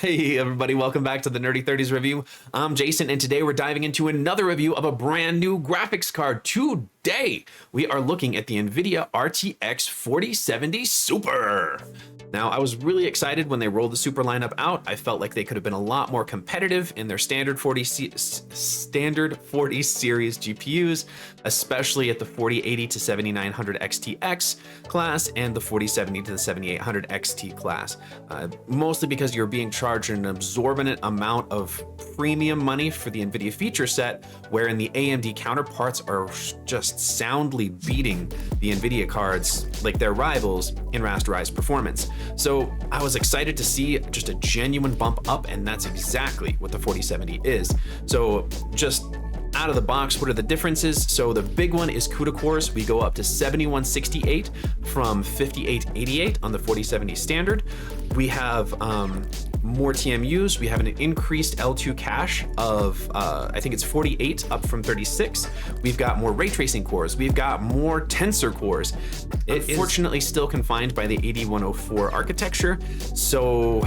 Hey everybody, welcome back to the Nerdy 30s review. I'm Jason, and today we're diving into another review of a brand new graphics card. Today, we are looking at the NVIDIA RTX 4070 Super. Now, I was really excited when they rolled the Super lineup out. I felt like they could have been a lot more competitive in their standard 40 series GPUs, especially at the 4080 to 7900 XTX class and the 4070 to the 7800 XT class. Mostly because you're being charged an absorbent amount of premium money for the NVIDIA feature set, wherein the AMD counterparts are just soundly beating the NVIDIA cards like their rivals in rasterized performance. So I was excited to see just a genuine bump up, and that's exactly what the 4070 is. So just out of the box, what are the differences? So the big one is CUDA cores. We go up to 7168 from 5888 on the 4070 standard. We have more TMUs. We have an increased L2 cache of, I think it's 48 up from 36. We've got more ray tracing cores. We've got more tensor cores. It is fortunately still confined by the 8104 architecture. So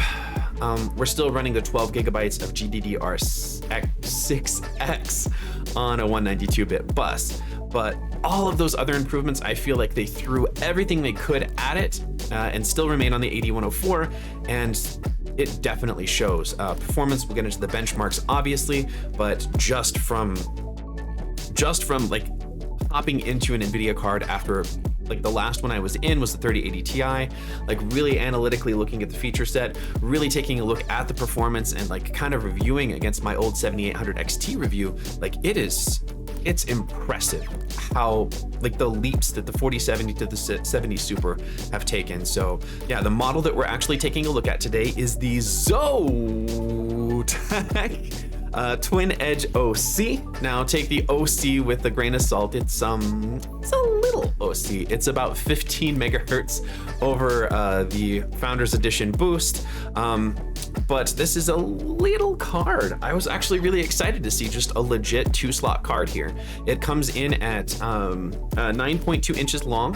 we're still running the 12 gigabytes of GDDR6X on a 192-bit bus. But all of those other improvements, I feel like they threw everything they could at it and still remain on the 8104, and it definitely shows. Performance, we'll get into the benchmarks obviously, but just from like hopping into an NVIDIA card after like the last one I was in was the 3080 Ti, like really analytically looking at the feature set, really taking a look at the performance and like kind of reviewing against my old 7800 XT review, like it's impressive how like the leaps that the 4070 to the 70 Super have taken. So yeah, the model that we're actually taking a look at today is the Zotac Twin Edge OC. Now take the OC with a grain of salt. It's a little OC. It's about 15 megahertz over the Founders Edition boost. But this is a little card. I was actually really excited to see just a legit 2-slot card here. It comes in at 9.2 inches long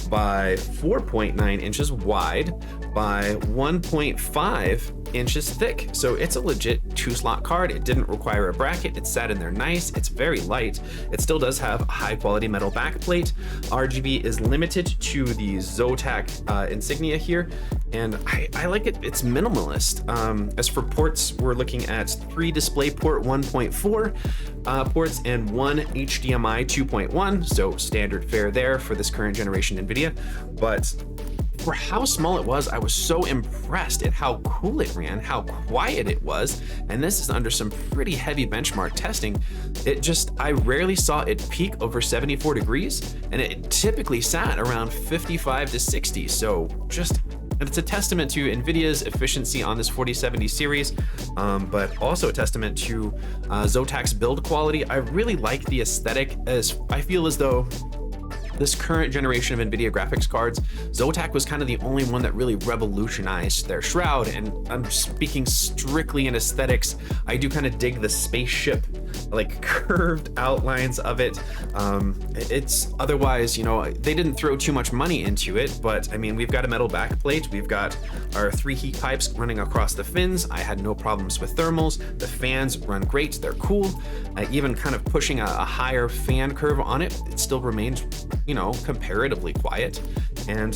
by 4.9 inches wide by 1.5 inches thick. So it's a legit 2-slot card. It didn't require a bracket. It sat in there nice. It's very light. It still does have a high quality metal backplate. RGB is limited to the Zotac insignia here, and I like it. It's minimalist. As for ports, we're looking at 3 DisplayPort 1.4 ports and 1 HDMI 2.1. So standard fare there for this current generation NVIDIA. But for how small it was, I was so impressed at how cool it ran, how quiet it was, and this is under some pretty heavy benchmark testing. I rarely saw it peak over 74 degrees, and it typically sat around 55 to 60, so it's a testament to NVIDIA's efficiency on this 4070 series, but also a testament to Zotac's build quality. I really like the aesthetic, as I feel as though this current generation of NVIDIA graphics cards, Zotac was kind of the only one that really revolutionized their shroud, and I'm speaking strictly in aesthetics. I do kind of dig the spaceship, like curved outlines of it. It's otherwise, they didn't throw too much money into it, but I mean, we've got a metal backplate, we've got our 3 heat pipes running across the fins. I had no problems with thermals. The fans run great, they're cool. Even kind of pushing a higher fan curve on it, it still remains comparatively quiet, and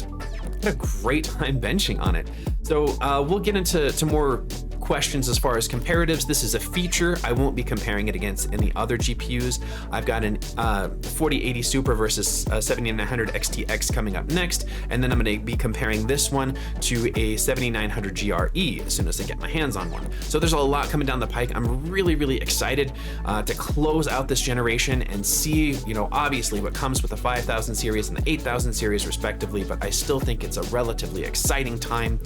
had a great time benching on it. So we'll get into more questions as far as comparatives. This is a feature. I won't be comparing it against any other GPUs. I've got an 4080 Super versus 7900 XTX coming up next, and then I'm going to be comparing this one to a 7900 GRE as soon as I get my hands on one. So there's a lot coming down the pike. I'm really, really excited to close out this generation and see, obviously what comes with the 5000 series and the 8000 series respectively, but I still think it's a relatively exciting time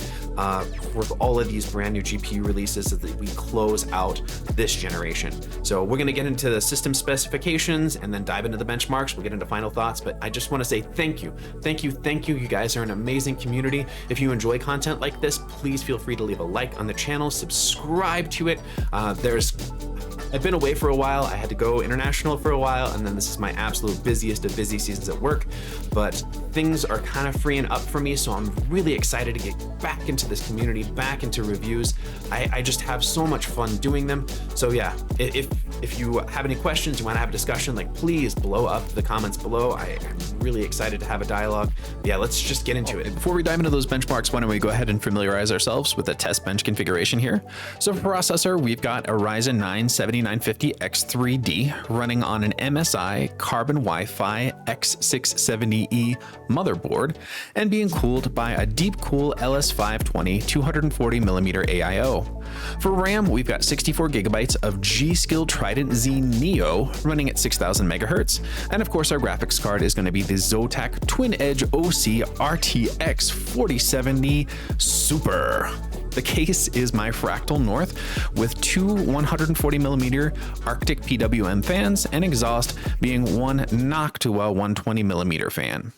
for all of these brand new GPU releases as we close out this generation. So we're going to get into the system specifications and then dive into the benchmarks. We'll get into final thoughts, but I just want to say thank you. You guys are an amazing community. If you enjoy content like this, please feel free to leave a like on the channel, subscribe to it. There's I've been away for a while. I had to go international for a while, and then this is my absolute busiest of busy seasons at work. But things are kind of freeing up for me, so I'm really excited to get back into this community, back into reviews. I just have so much fun doing them. So yeah, if you have any questions, you want to have a discussion, like please blow up the comments below. I'm really excited to have a dialogue. Yeah, let's just get into it. Before we dive into those benchmarks, why don't we go ahead and familiarize ourselves with the test bench configuration here. So for processor, we've got a Ryzen 9 7950X3D running on an MSI Carbon Wi-Fi X670E motherboard and being cooled by a Deepcool LS520 240mm AIO. For RAM, we've got 64 gigabytes of G-Skill Trident Z Neo running at 6000 megahertz, and of course our graphics card is going to be the Zotac Twin Edge OC RTX 4070 Super. The case is my Fractal North with two 140mm Arctic PWM fans and exhaust being one Noctua 120mm fan.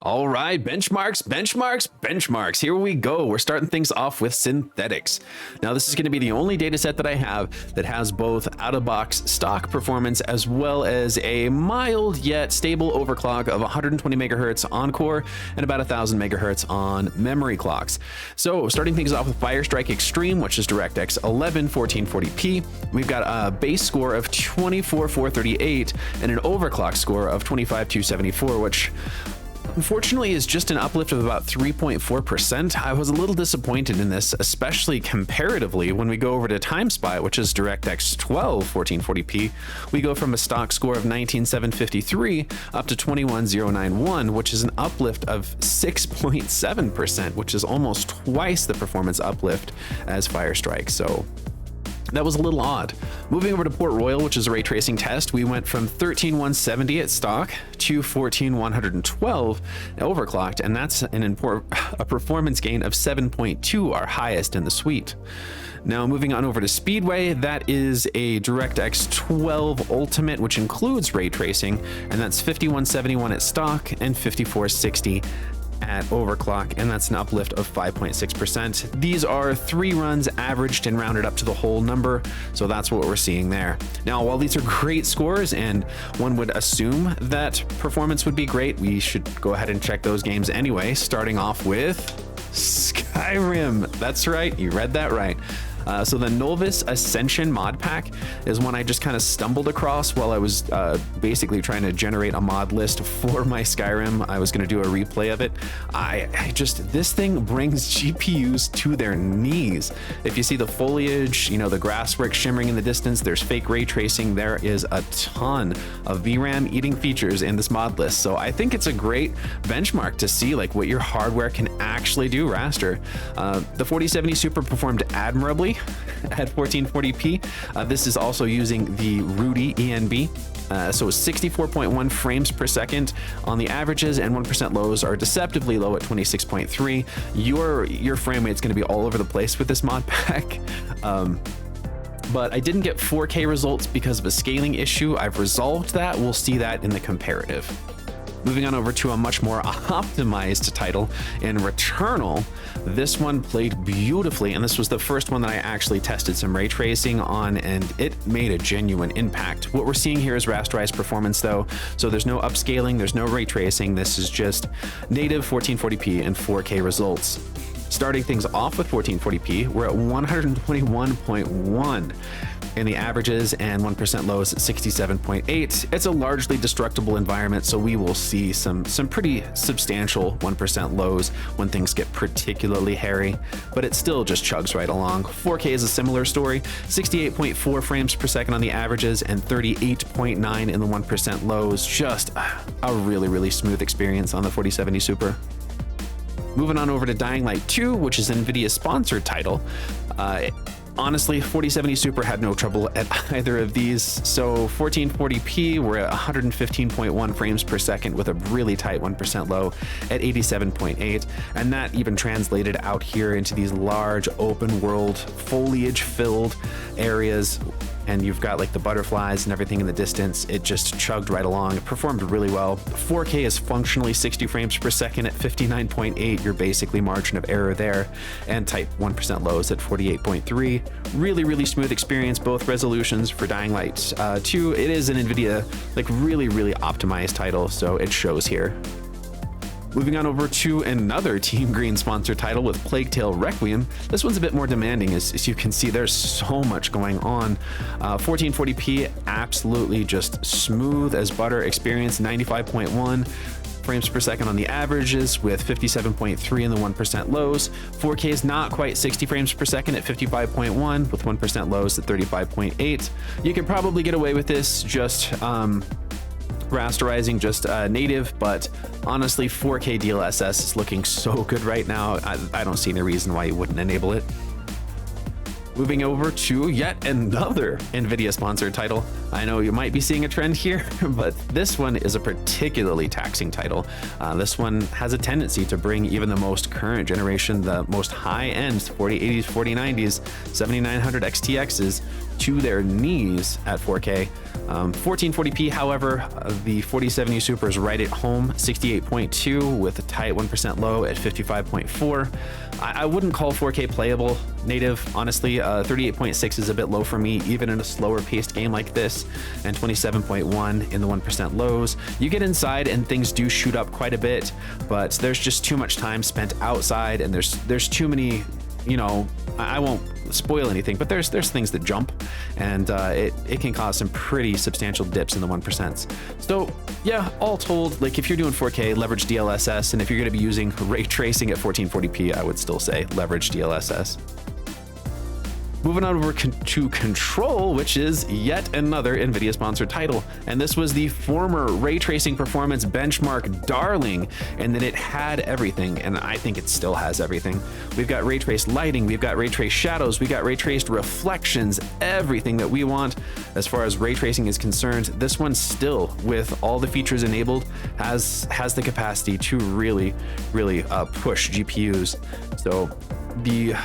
All right, benchmarks. Here we go. We're starting things off with synthetics. Now, this is going to be the only data set that I have that has both out-of-box stock performance as well as a mild yet stable overclock of 120 megahertz on core and about 1000 megahertz on memory clocks. So, starting things off with Firestrike Extreme, which is DirectX 11 1440p. We've got a base score of 24438 and an overclock score of 25274, which unfortunately is just an uplift of about 3.4%. I was a little disappointed in this, especially comparatively when we go over to TimeSpy, which is DirectX 12 1440p. We go from a stock score of 19753 up to 21091, which is an uplift of 6.7%, which is almost twice the performance uplift as Firestrike. So that was a little odd. Moving over to Port Royal, which is a ray tracing test, we went from 13170 at stock to 14112 overclocked, and that's a performance gain of 7.2, our highest in the suite. Now moving on over to Speedway, that is a DirectX 12 Ultimate, which includes ray tracing, and that's 5171 at stock and 5460 at overclock, and that's an uplift of 5.6%. These are 3 runs averaged and rounded up to the whole number, so that's what we're seeing there. Now, while these are great scores and one would assume that performance would be great, we should go ahead and check those games anyway, starting off with Skyrim. That's right, you read that right. So the Nolvus Ascension mod pack is one I just kind of stumbled across while I was basically trying to generate a mod list for my Skyrim. I was going to do a replay of it. This thing brings GPUs to their knees. If you see the foliage, the grasswork shimmering in the distance, there's fake ray tracing. There is a ton of VRAM eating features in this mod list. So I think it's a great benchmark to see like what your hardware can actually do raster. The 4070 Super performed admirably at 1440p. This is also using the Rudy ENB. So 64.1 frames per second on the averages, and 1% lows are deceptively low at 26.3. Your frame rate's going to be all over the place with this mod pack. But I didn't get 4K results because of a scaling issue. I've resolved that. We'll see that in the comparative. Moving on over to a much more optimized title in Returnal. This one played beautifully, and this was the first one that I actually tested some ray tracing on, and it made a genuine impact. What we're seeing here is rasterized performance though, so there's no upscaling, there's no ray tracing. This is just native 1440p and 4K results. Starting things off with 1440p, we're at 121.1 in the averages and 1% lows at 67.8. It's a largely destructible environment, so we will see some pretty substantial 1% lows when things get particularly hairy, but it still just chugs right along. 4K is a similar story, 68.4 frames per second on the averages and 38.9 in the 1% lows. Just a really smooth experience on the 4070 Super. Moving on over to Dying Light 2, which is NVIDIA's sponsored title. Honestly, 4070 Super had no trouble at either of these. So 1440p, we're at 115.1 frames per second with a really tight 1% low at 87.8. And that even translated out here into these large open world foliage filled areas. and you've got like the butterflies and everything in the distance, it just chugged right along. It performed really well. 4K is functionally 60 frames per second at 59.8. You're basically margin of error there, and type 1% lows at 48.3. Really smooth experience, both resolutions for Dying Light 2. It is an NVIDIA like really optimized title, so it shows here. Moving on over to another Team Green sponsored title with Plague Tale Requiem. This one's a bit more demanding, as you can see there's so much going on. 1440p, absolutely just smooth as butter experience, 95.1 frames per second on the averages with 57.3 in the 1% lows. 4K is not quite 60 frames per second at 55.1 with 1% lows at 35.8. You could probably get away with this just rasterizing just native, but honestly 4K DLSS is looking so good right now. I don't see any reason why you wouldn't enable it. Moving over to yet another NVIDIA sponsored title. I know you might be seeing a trend here, but this one is a particularly taxing title. This one has a tendency to bring even the most current generation, the most high-end 4080s, 4090s, 7900 XTXs to their knees at 4K. 1440p, however, the 4070 Super is right at home, 68.2 with a tight 1% low at 55.4. I wouldn't call 4K playable native, honestly. 38.6 is a bit low for me, even in a slower paced game like this, and 27.1 in the 1% lows. You get inside and things do shoot up quite a bit, but there's just too much time spent outside, and there's too many, you know, I won't spoil anything, but there's things that jump, and it can cause some pretty substantial dips in the 1%. So yeah, all told, like if you're doing 4K, leverage DLSS, and if you're going to be using ray tracing at 1440p, I would still say leverage DLSS. Moving on over to Control, which is yet another NVIDIA sponsored title. And this was the former ray tracing performance benchmark darling, and then it had everything, and I think it still has everything. We've got ray traced lighting, we've got ray traced shadows, we got ray traced reflections, everything that we want as far as ray tracing is concerned. This one still, with all the features enabled, has the capacity to really push GPUs. So the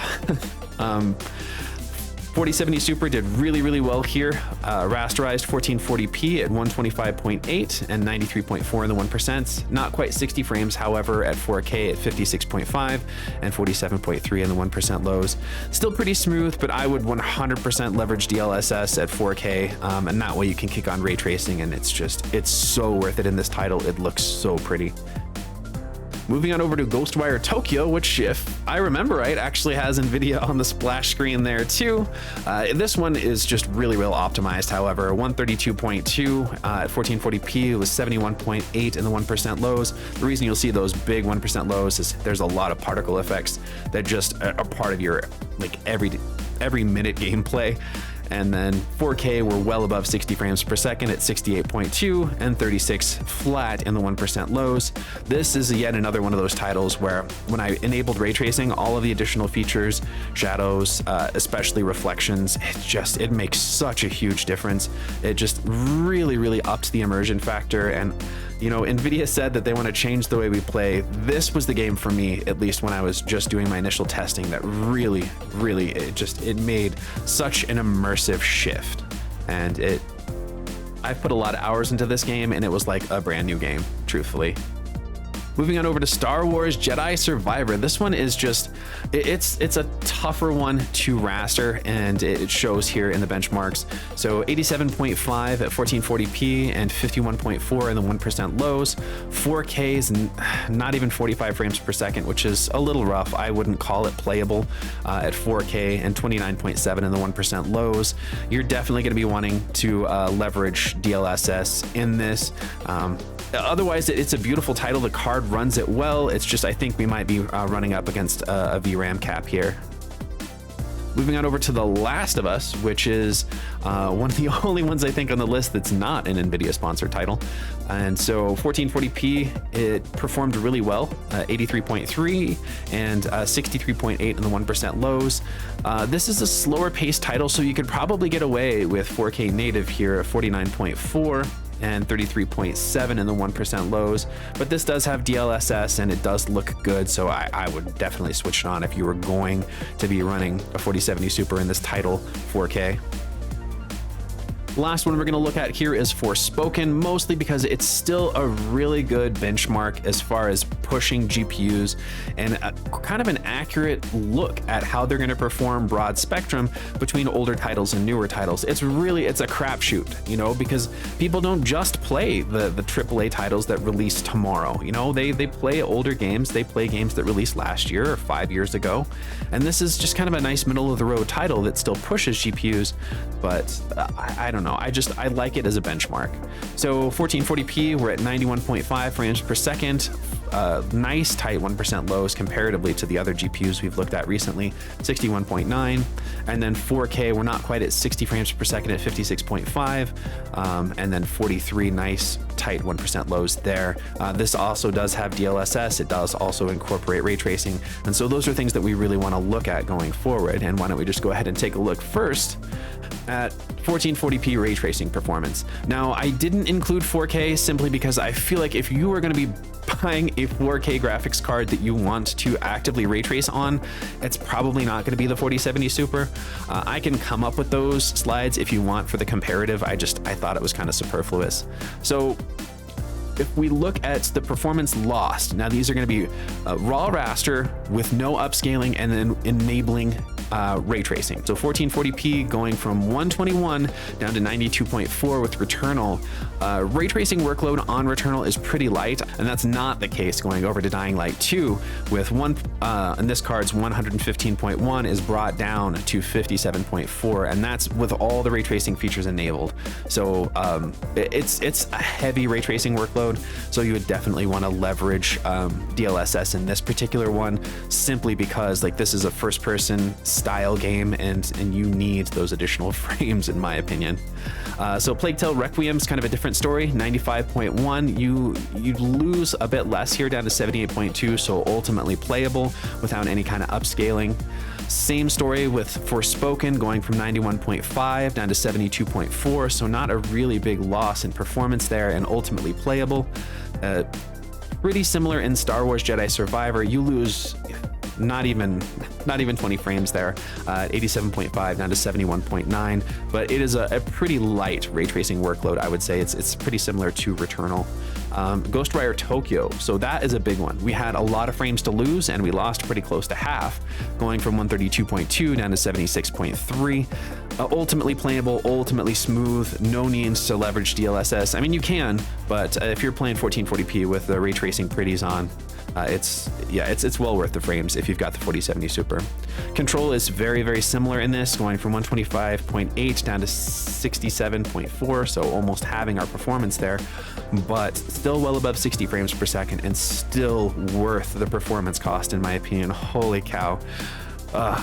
4070 Super did really well here. Rasterized 1440p at 125.8 and 93.4 in the 1%. Not quite 60 frames, however, at 4K at 56.5 and 47.3 in the 1% lows. Still pretty smooth, but I would 100% leverage DLSS at 4K, and that way you can kick on ray tracing, and it's so worth it in this title. It looks so pretty. Moving on over to Ghostwire Tokyo, which, if I remember right, actually has NVIDIA on the splash screen there too. This one is just really well optimized, however. 132.2 at 1440p was 71.8 in the 1% lows. The reason you'll see those big 1% lows is there's a lot of particle effects that just are part of your like every minute gameplay. And then 4K were well above 60 frames per second at 68.2 and 36 flat in the 1% lows. This is yet another one of those titles where when I enabled ray tracing, all of the additional features, shadows, especially reflections, it makes such a huge difference. It just really upped the immersion factor. And you know, NVIDIA said that they want to change the way we play. This was the game for me, at least when I was just doing my initial testing, that really it made such an immersive shift. And I've put a lot of hours into this game, and it was like a brand new game, truthfully. Moving on over to Star Wars Jedi Survivor. This one is just, it's a tougher one to raster, and it shows here in the benchmarks. So 87.5 at 1440p and 51.4 in the 1% lows. 4K is not even 45 frames per second, which is a little rough. I wouldn't call it playable at 4K and 29.7 in the 1% lows. You're definitely going to be wanting to leverage DLSS in this. Otherwise, it's a beautiful title. The card runs it well. It's just, I think we might be running up against a VRAM cap here. Moving on over to The Last of Us, which is one of the only ones I think on the list that's not an NVIDIA sponsored title. And so 1440p, it performed really well, 83.3 and 63.8 in the 1% lows. This is a slower paced title, so you could probably get away with 4K native here at 49.4 and 33.7 in the 1% lows, but this does have DLSS and it does look good, so I would definitely switch it on if you were going to be running a 4070 Super in this title 4K. Last one we're going to look at here is Forspoken, mostly because it's still a really good benchmark as far as pushing GPUs and kind of an accurate look at how they're going to perform broad spectrum between older titles and newer titles. It's a crapshoot, you know, because people don't just play the AAA titles that release tomorrow. You know, they play older games, they play games that released last year or 5 years ago, and this is just kind of a nice middle of the road title that still pushes GPUs, but I don't know. I like it as a benchmark. So 1440p, we're at 91.5 frames per second. Nice tight 1% lows comparatively to the other GPUs we've looked at recently, 61.9. And then 4K, we're not quite at 60 frames per second at 56.5. And then 43, nice tight 1% lows there. This also does have DLSS. It does also incorporate ray tracing. And so those are things that we really want to look at going forward. And why don't we just go ahead and take a look first at 1440p ray tracing performance. Now, I didn't include 4K simply because I feel like if you are going to be buying a 4K graphics card that you want to actively ray trace on, it's probably not going to be the 4070 Super. I can come up with those slides if you want for the comparative. I thought it was kind of superfluous. So if we look at the performance lost, now these are going to be raw raster with no upscaling and then enabling ray tracing. So 1440p going from 121 down to 92.4 with Returnal. Ray tracing workload on Returnal is pretty light, and that's not the case going over to Dying Light 2 with and this card's 115.1 is brought down to 57.4, and that's with all the ray tracing features enabled. So it's a heavy ray tracing workload, so you would definitely want to leverage DLSS in this particular one, simply because like this is a first person style game and you need those additional frames in my opinion. So Plague Tale Requiem is kind of a different story, 95.1. You lose a bit less here down to 78.2, so ultimately playable without any kind of upscaling. Same story with Forspoken, going from 91.5 down to 72.4, so not a really big loss in performance there and ultimately playable. Pretty similar in Star Wars Jedi Survivor. You lose not even 20 frames there, 87.5 down to 71.9, but it is a pretty light ray tracing workload. I would say it's pretty similar to Returnal. Ghostwire Tokyo, so that is a big one. We had a lot of frames to lose and we lost pretty close to half, going from 132.2 down to 76.3. Ultimately playable, ultimately smooth, no needs to leverage DLSS. I mean, you can, but if you're playing 1440p with the ray tracing pretties on, it's well worth the frames if you've got the 4070 Super. Control is very, very similar in this, going from 125.8 down to 67.4, so almost having our performance there, but still well above 60 frames per second and still worth the performance cost in my opinion. Holy cow.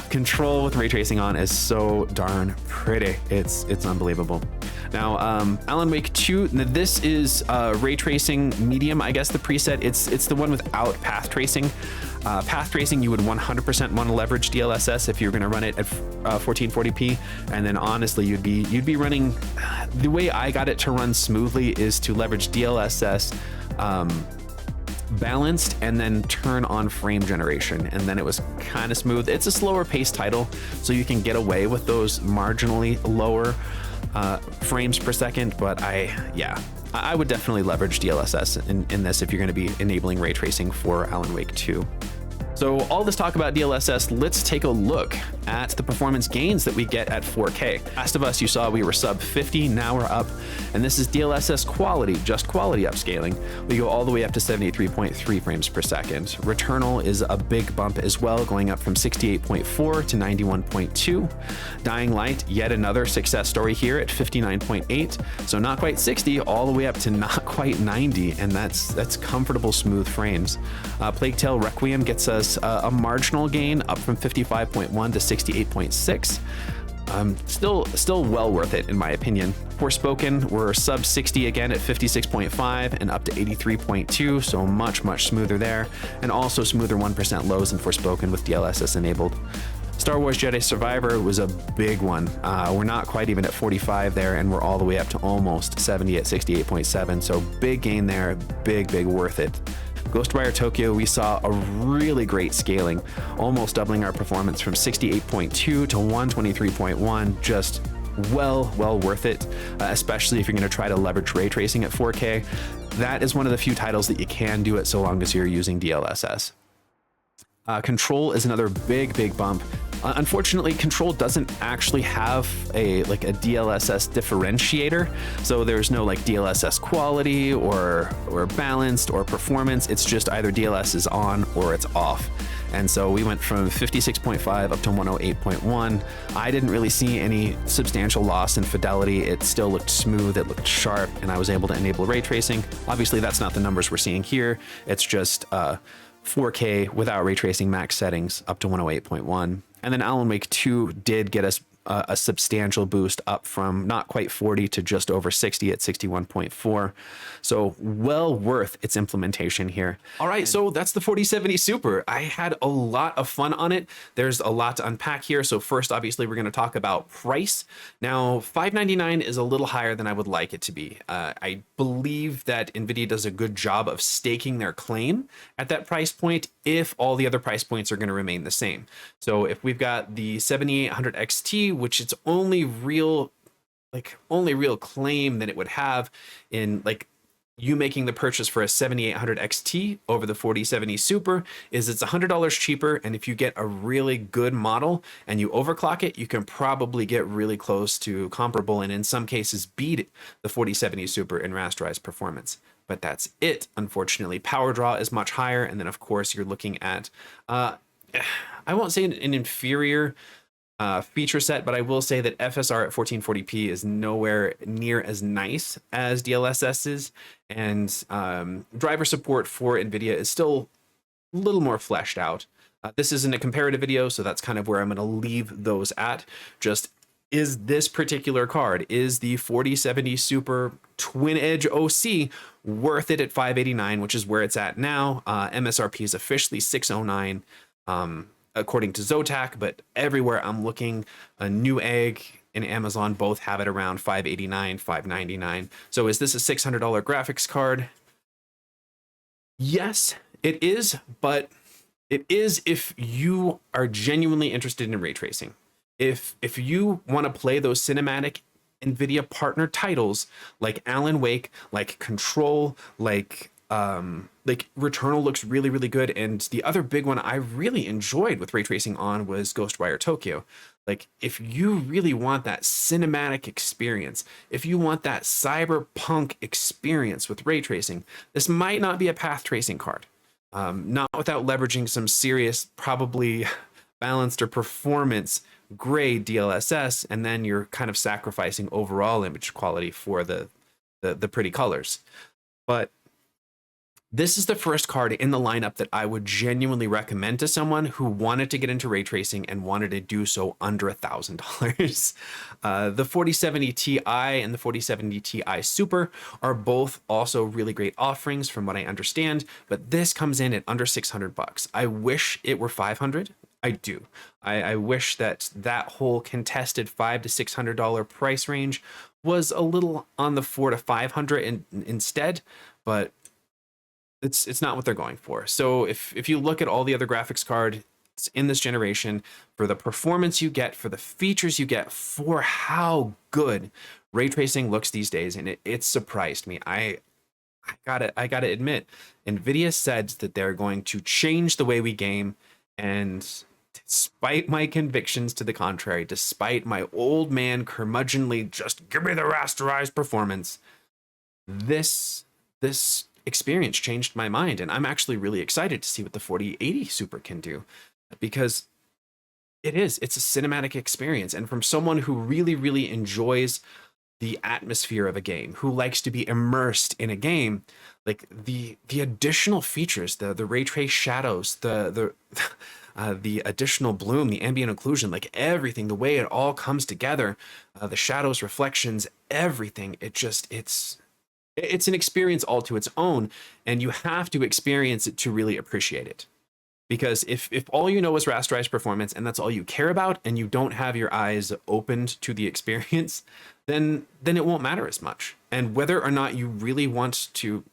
Control with ray tracing on is so darn pretty. It's unbelievable. Now, Alan Wake 2, this is ray tracing medium, I guess the preset. It's the one without path tracing. Path tracing, you would 100% want to leverage DLSS if you're going to run it at 1440p, and then honestly, you'd be running. The way I got it to run smoothly is to leverage DLSS. Balanced and then turn on frame generation, and then it was kind of smooth. It's a slower paced title, so you can get away with those marginally lower frames per second, but I would definitely leverage DLSS in this if you're going to be enabling ray tracing for Alan Wake 2. So all this talk about DLSS, let's take a look at the performance gains that we get at 4K. Last of Us, you saw we were sub 50, now we're up, and this is DLSS Quality, just quality upscaling. We go all the way up to 73.3 frames per second. Returnal is a big bump as well, going up from 68.4 to 91.2. Dying Light, yet another success story here at 59.8, so not quite 60, all the way up to not quite 90, and that's comfortable, smooth frames. Plague Tale Requiem gets us a marginal gain up from 55.1 to 68.6. Still well worth it in my opinion. Forspoken, we're sub 60 again at 56.5 and up to 83.2, so much smoother there, and also smoother 1% lows in Forspoken with DLSS enabled. Star Wars Jedi Survivor was a big one. We're not quite even at 45 there, and we're all the way up to almost 70 at 68.7, so big gain there, big worth it. Ghostwire Tokyo, we saw a really great scaling, almost doubling our performance from 68.2 to 123.1, just well worth it, especially if you're going to try to leverage ray tracing at 4K. That is one of the few titles that you can do it so long as you're using DLSS. Control is another big bump. Unfortunately, Control doesn't actually have a DLSS differentiator, so there's no like DLSS quality or balanced or performance. It's just either DLS is on or it's off. And so we went from 56.5 up to 108.1. I didn't really see any substantial loss in fidelity. It still looked smooth, it looked sharp, and I was able to enable ray tracing. Obviously, that's not the numbers we're seeing here. It's just 4K without ray tracing max settings up to 108.1. And then Alan Wake 2 did get us a substantial boost up from not quite 40 to just over 60 at 61.4. So well worth its implementation here. All right, so that's the 4070 Super. I had a lot of fun on it. There's a lot to unpack here. So first, obviously, we're going to talk about price. Now, $599 is a little higher than I would like it to be. I believe that NVIDIA does a good job of staking their claim at that price point if all the other price points are going to remain the same. So if we've got the 7800 XT, which its only real claim that it would have in like you making the purchase for a 7800 XT over the 4070 Super is it's $100 cheaper, and if you get a really good model and you overclock it, you can probably get really close to comparable and in some cases beat the 4070 Super in rasterized performance. But that's it. Unfortunately, power draw is much higher, and then of course you're looking at I won't say an inferior feature set, but I will say that FSR at 1440p is nowhere near as nice as DLSS is, and driver support for NVIDIA is still a little more fleshed out. This isn't a comparative video, so that's kind of where I'm going to leave those at. Just, is this particular card, is the 4070 Super Twin Edge OC worth it at $589, which is where it's at now? MSRP is officially $609. According to Zotac, but everywhere I'm looking, a Newegg and Amazon both have it around $589, $599. So is this a $600 graphics card? Yes, it is, but it is if you are genuinely interested in ray tracing. If you want to play those cinematic NVIDIA partner titles like Alan Wake, like Control, like Returnal looks really good, and the other big one I really enjoyed with ray tracing on was Ghostwire Tokyo. Like, if you really want that cinematic experience, if you want that cyberpunk experience with ray tracing, this might not be a path tracing card. Not without leveraging some serious, probably balanced or performance grade DLSS, and then you're kind of sacrificing overall image quality for the pretty colors. But this is the first card in the lineup that I would genuinely recommend to someone who wanted to get into ray tracing and wanted to do so under $1,000. The 4070 Ti and the 4070 Ti Super are both also really great offerings from what I understand, but this comes in at under $600. I wish it were $500. I do. I wish that whole contested $500 to $600 price range was a little on the $400 to $500 instead, but it's not what they're going for. So if you look at all the other graphics cards in this generation, for the performance you get, for the features you get, for how good ray tracing looks these days, and it surprised me. I gotta admit, NVIDIA said that they're going to change the way we game, and despite my convictions to the contrary, despite my old man curmudgeonly just give me the rasterized performance, this experience changed my mind, and I'm actually really excited to see what the 4080 Super can do, because it's a cinematic experience. And from someone who really enjoys the atmosphere of a game, who likes to be immersed in a game, like the additional features, the ray trace shadows, the additional bloom, the ambient occlusion, like everything, the way it all comes together, the shadows, reflections, everything, it's an experience all to its own, and you have to experience it to really appreciate it. Because if all you know is rasterized performance and that's all you care about, and you don't have your eyes opened to the experience, then it won't matter as much. And whether or not you really want to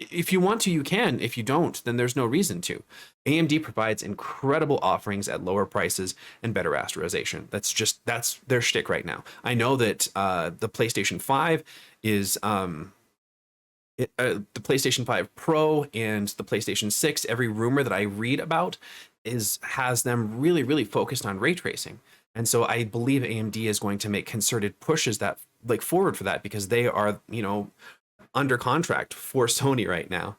If you want to, you can. If you don't, then there's no reason to. AMD provides incredible offerings at lower prices and better rasterization. That's their shtick right now. I know that the PlayStation 5 is the PlayStation 5 Pro and the PlayStation 6. Every rumor that I read about has them really focused on ray tracing. And so I believe AMD is going to make concerted pushes that like forward for that, because they are, under contract for Sony right now.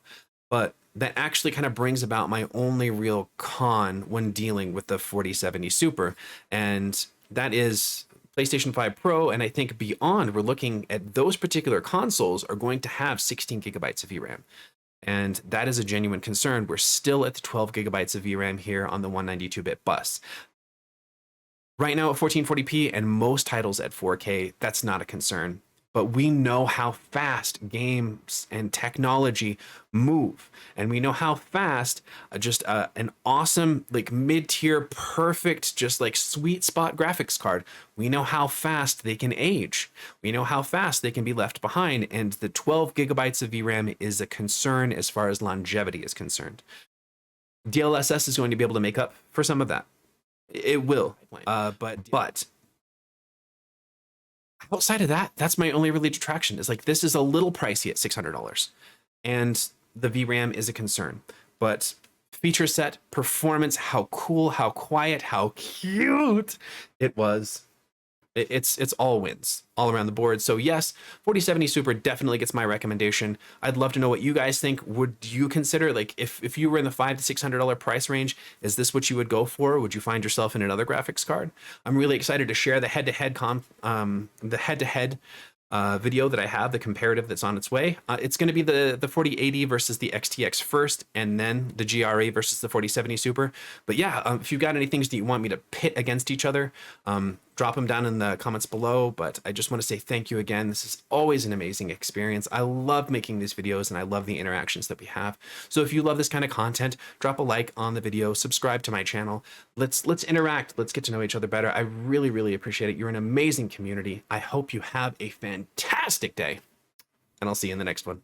But that actually kind of brings about my only real con when dealing with the 4070 Super, and that is PlayStation 5 Pro, and I think beyond, we're looking at those particular consoles are going to have 16 gigabytes of VRAM. And that is a genuine concern. We're still at the 12 gigabytes of VRAM here on the 192-bit bus. Right now at 1440p and most titles at 4K, that's not a concern. But we know how fast games and technology move. And we know how fast an awesome, like mid-tier, perfect, just like sweet spot graphics card, we know how fast they can age. We know how fast they can be left behind. And the 12 gigabytes of VRAM is a concern as far as longevity is concerned. DLSS is going to be able to make up for some of that. It will. But outside of that, that's my only really detraction, is like, this is a little pricey at $600, and the VRAM is a concern. But feature set, performance, how cool, how quiet, how cute it was. It's all wins all around the board. So yes, 4070 Super definitely gets my recommendation. I'd love to know what you guys think. Would you consider, like, if you were in the $500 to $600 price range, is this what you would go for? Would you find yourself in another graphics card? I'm really excited to share the head-to-head video that I have, the comparative that's on its way. It's going to be the 4080 versus the XTX first, and then the GRA versus the 4070 Super. But yeah, if you've got any things that you want me to pit against each other, drop them down in the comments below. But I just want to say thank you again. This is always an amazing experience. I love making these videos, and I love the interactions that we have. So if you love this kind of content, drop a like on the video, subscribe to my channel. Let's interact. Let's get to know each other better. I really appreciate it. You're an amazing community. I hope you have a fantastic day, and I'll see you in the next one.